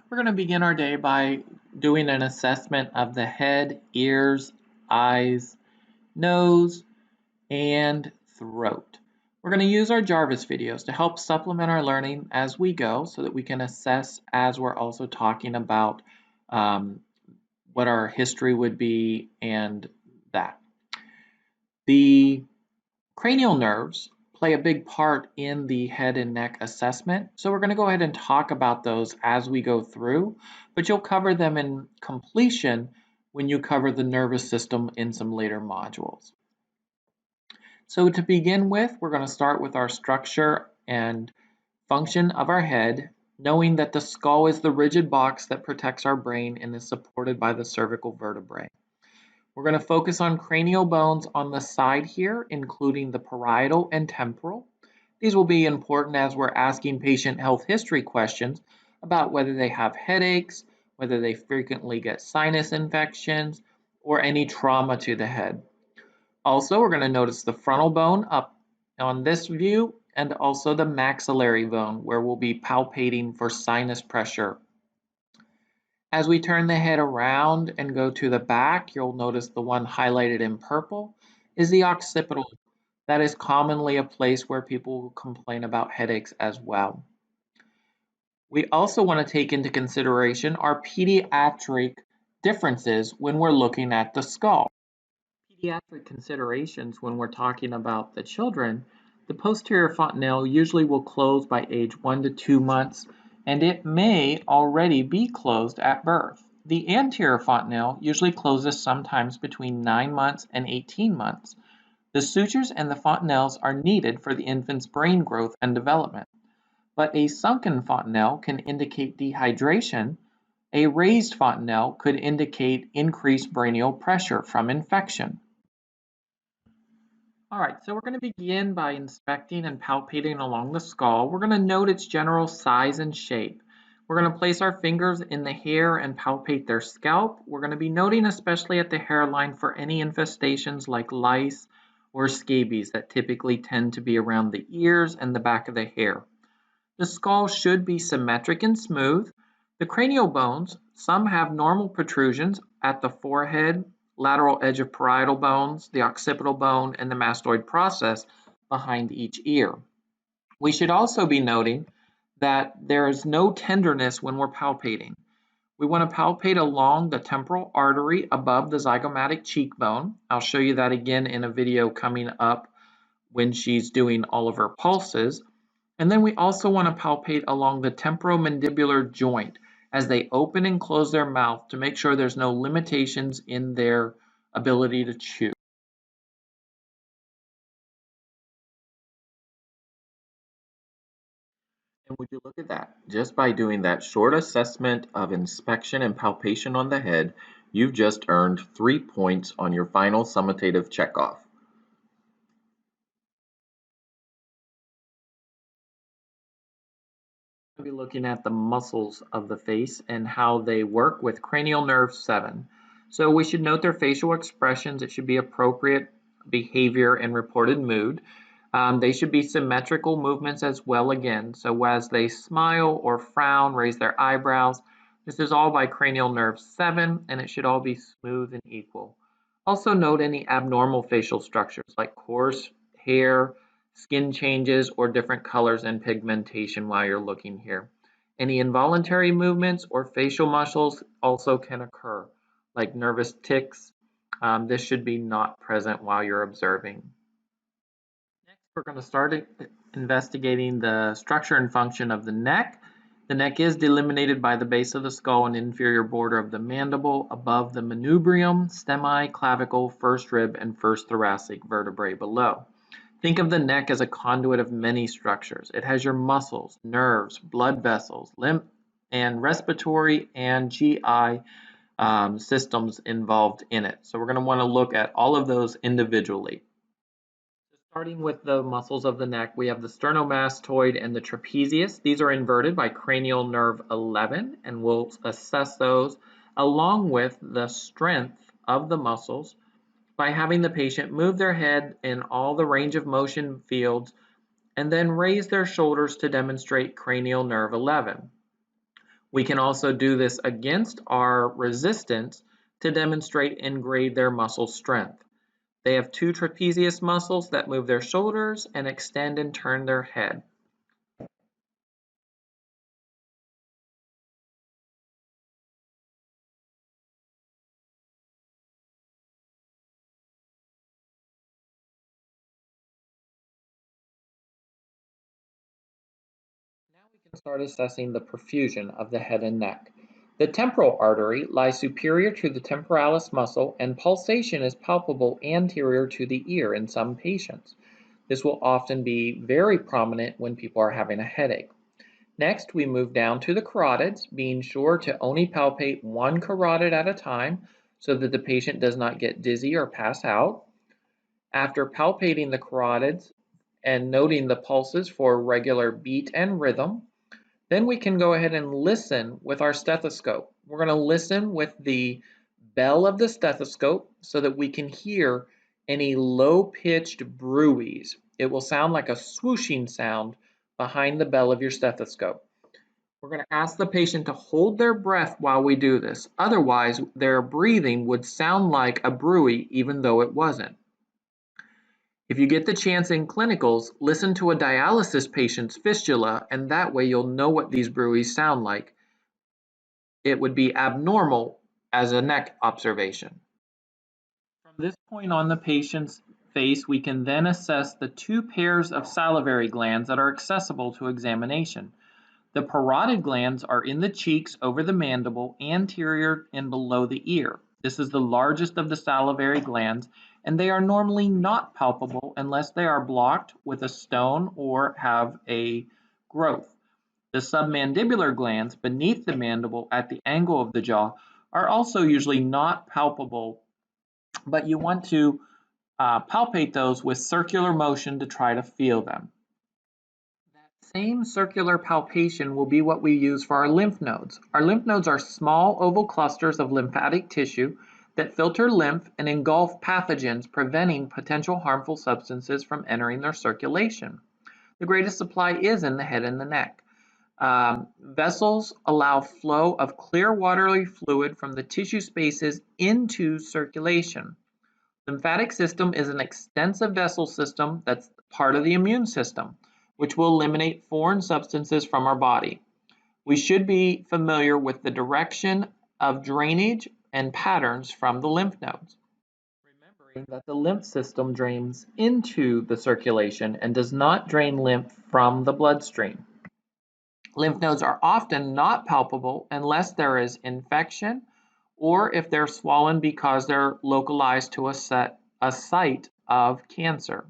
We're going to begin our day by doing an assessment of the head, ears, eyes, nose, and throat. We're going to use our Jarvis videos to help supplement our learning as we go so that we can assess as we're also talking about what our history would be and that. The cranial nerves play a big part in the head and neck assessment, so we're going to go ahead and talk about those as we go through, but you'll cover them in completion when you cover the nervous system in some later modules. So to begin with, we're going to start with our structure and function of our head, knowing that the skull is the rigid box that protects our brain and is supported by the cervical vertebrae. We're going to focus on cranial bones on the side here, including the parietal and temporal. These will be important as we're asking patient health history questions about whether they have headaches, whether they frequently get sinus infections, or any trauma to the head. Also, we're going to notice the frontal bone up on this view and also the maxillary bone where we'll be palpating for sinus pressure. As we turn the head around and go to the back, you'll notice the one highlighted in purple is the occipital. That is commonly a place where people complain about headaches as well. We also want to take into consideration our pediatric differences when we're looking at the skull. Pediatric considerations when we're talking about the children, the posterior fontanelle usually will close by age 1 to 2 months, and it may already be closed at birth. The anterior fontanelle usually closes sometimes between 9 months and 18 months. The sutures and the fontanelles are needed for the infant's brain growth and development, but a sunken fontanelle can indicate dehydration. A raised fontanelle could indicate increased brachial pressure from infection. All right, so we're going to begin by inspecting and palpating along the skull. We're going to note its general size and shape. We're going to place our fingers in the hair and palpate their scalp. We're going to be noting especially at the hairline for any infestations like lice or scabies that typically tend to be around the ears and the back of the hair. The skull should be symmetric and smooth. The cranial bones, some have normal protrusions at the forehead, lateral edge of parietal bones, the occipital bone, and the mastoid process behind each ear. We should also be noting that there is no tenderness when we're palpating. We want to palpate along the temporal artery above the zygomatic cheekbone. I'll show you that again in a video coming up when she's doing all of her pulses. And then we also want to palpate along the temporomandibular joint as they open and close their mouth to make sure there's no limitations in their ability to chew. And would you look at that? Just by doing that short assessment of inspection and palpation on the head, you've just earned 3 points on your final summative checkoff. We'll be looking at the muscles of the face and how they work with cranial nerve 7. So we should note their facial expressions. It should be appropriate behavior and reported mood. They should be symmetrical movements as well again. So as they smile or frown, raise their eyebrows, this is all by cranial nerve 7, and it should all be smooth and equal. Also note any abnormal facial structures like coarse hair, skin changes, or different colors and pigmentation while you're looking here. Any involuntary movements or facial muscles also can occur, like nervous tics. This should be not present while you're observing. Next, we're going to start investigating the structure and function of the neck. The neck is delimited by the base of the skull and inferior border of the mandible above the manubrium, stemi, clavicle, first rib, and first thoracic vertebrae below. Think of the neck as a conduit of many structures. It has your muscles, nerves, blood vessels, lymph, and respiratory and GI systems involved in it. So we're going to want to look at all of those individually. Starting with the muscles of the neck, we have the sternomastoid and the trapezius. These are inverted by cranial nerve 11, and we'll assess those along with the strength of the muscles by having the patient move their head in all the range of motion fields and then raise their shoulders to demonstrate cranial nerve 11. We can also do this against our resistance to demonstrate and grade their muscle strength. They have two trapezius muscles that move their shoulders and extend and turn their head. Now we can start assessing the perfusion of the head and neck. The temporal artery lies superior to the temporalis muscle, and pulsation is palpable anterior to the ear in some patients. This will often be very prominent when people are having a headache. Next, we move down to the carotids, being sure to only palpate one carotid at a time so that the patient does not get dizzy or pass out. After palpating the carotids and noting the pulses for regular beat and rhythm, then we can go ahead and listen with our stethoscope. We're going to listen with the bell of the stethoscope so that we can hear any low-pitched bruise. It will sound like a swooshing sound behind the bell of your stethoscope. We're going to ask the patient to hold their breath while we do this. Otherwise, their breathing would sound like a bruit even though it wasn't. If you get the chance in clinicals, listen to a dialysis patient's fistula, and that way you'll know what these bruits sound like. It would be abnormal as a neck observation. From this point on the patient's face, we can then assess the two pairs of salivary glands that are accessible to examination. The parotid glands are in the cheeks over the mandible, anterior and below the ear. This is the largest of the salivary glands, and they are normally not palpable unless they are blocked with a stone or have a growth. The submandibular glands beneath the mandible at the angle of the jaw are also usually not palpable, but you want to palpate those with circular motion to try to feel them. That same circular palpation will be what we use for our lymph nodes. Our lymph nodes are small oval clusters of lymphatic tissue that filter lymph and engulf pathogens, preventing potential harmful substances from entering their circulation. The greatest supply is in the head and the neck. Vessels allow flow of clear watery fluid from the tissue spaces into circulation. Lymphatic system is an extensive vessel system that's part of the immune system, which will eliminate foreign substances from our body. We should be familiar with the direction of drainage and patterns from the lymph nodes. Remembering that the lymph system drains into the circulation and does not drain lymph from the bloodstream. Lymph nodes are often not palpable unless there is infection or if they're swollen because they're localized to a site of cancer.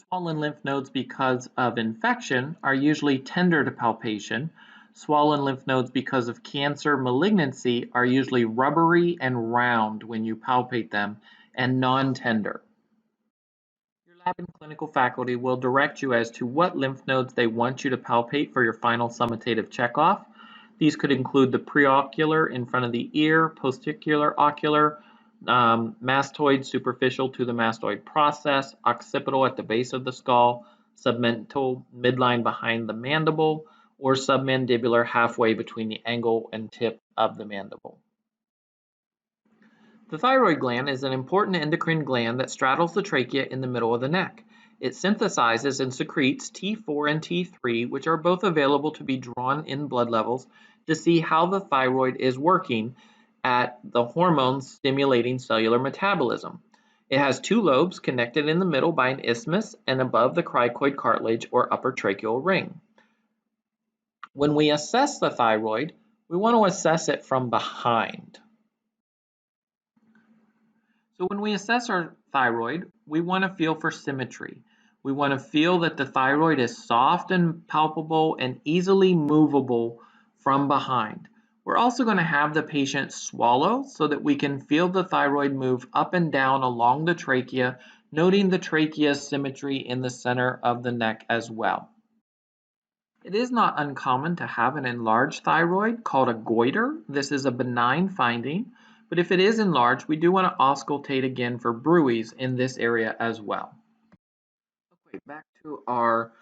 Swollen lymph nodes because of infection are usually tender to palpation. Swollen lymph nodes because of cancer malignancy are usually rubbery and round when you palpate them and non-tender. Your lab and clinical faculty will direct you as to what lymph nodes they want you to palpate for your final summative checkoff. These could include the preocular in front of the ear, posticular ocular, mastoid superficial to the mastoid process, occipital at the base of the skull, submental midline behind the mandible, or submandibular halfway between the angle and tip of the mandible. The thyroid gland is an important endocrine gland that straddles the trachea in the middle of the neck. It synthesizes and secretes T4 and T3, which are both available to be drawn in blood levels to see how the thyroid is working at the hormones stimulating cellular metabolism. It has two lobes connected in the middle by an isthmus and above the cricoid cartilage or upper tracheal ring. When we assess the thyroid, we want to assess it from behind. So when we assess our thyroid, we want to feel for symmetry. We want to feel that the thyroid is soft and palpable and easily movable from behind. We're also going to have the patient swallow so that we can feel the thyroid move up and down along the trachea, noting the trachea symmetry in the center of the neck as well. It is not uncommon to have an enlarged thyroid called a goiter. This is a benign finding, but if it is enlarged, we do want to auscultate again for bruits in this area as well. Okay, back to our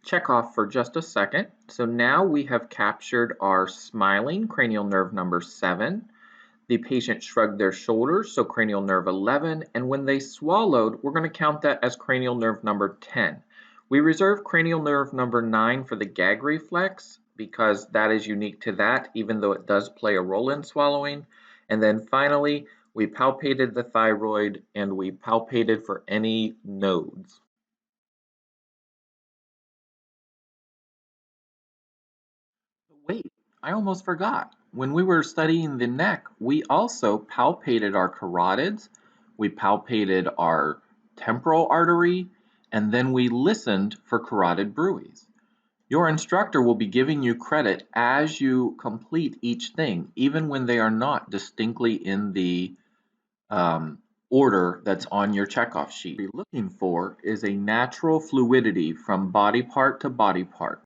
check off for just a second. So now we have captured our smiling cranial nerve number 7. The patient shrugged their shoulders, so cranial nerve 11, and when they swallowed, we're going to count that as cranial nerve number 10. We reserve cranial nerve number 9 for the gag reflex because that is unique to that, even though it does play a role in swallowing. And then finally, we palpated the thyroid and we palpated for any nodes. Wait, I almost forgot. When we were studying the neck, we also palpated our carotids, we palpated our temporal artery, and then we listened for carotid bruits. Your instructor will be giving you credit as you complete each thing, even when they are not distinctly in the order that's on your checkoff sheet. What you're looking for is a natural fluidity from body part to body part.